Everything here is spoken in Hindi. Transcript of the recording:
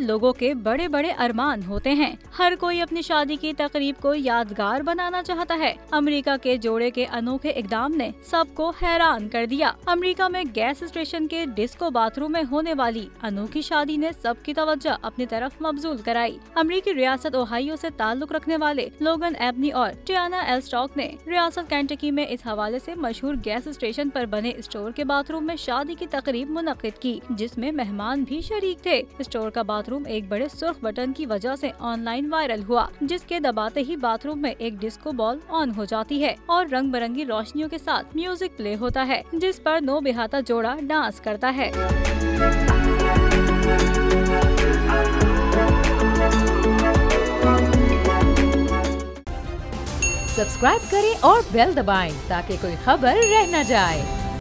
लोगों के बड़े बड़े अरमान होते हैं। हर कोई अपनी शादी की तकरीब को यादगार बनाना चाहता है। अमेरिका के जोड़े के अनोखे इकदाम ने सबको हैरान कर दिया। अमेरिका में गैस स्टेशन के डिस्को बाथरूम में होने वाली अनोखी शादी ने सबकी तवज्जो अपनी तरफ मबजूल कराई। अमेरिकी रियासत ओहायो से ताल्लुक रखने वाले लोगन एबनी और टियाना एल्स्टॉक ने रियासत केंटकी में इस हवाले से मशहूर गैस स्टेशन पर बने स्टोर के बाथरूम में शादी की तकरीब मुनक्किद की, जिसमें मेहमान भी शरीक थे। स्टोर का बाथरूम एक बड़े सुर्ख बटन की वजह से ऑनलाइन वायरल हुआ, जिसके दबाते ही बाथरूम में एक डिस्को बॉल ऑन हो जाती है और रंग बिरंगी रोशनियों के साथ म्यूजिक प्ले होता है, जिस पर नौबिहाता जोड़ा डांस करता है। सब्सक्राइब करें और बेल दबाएं ताकि कोई खबर रह न जाए।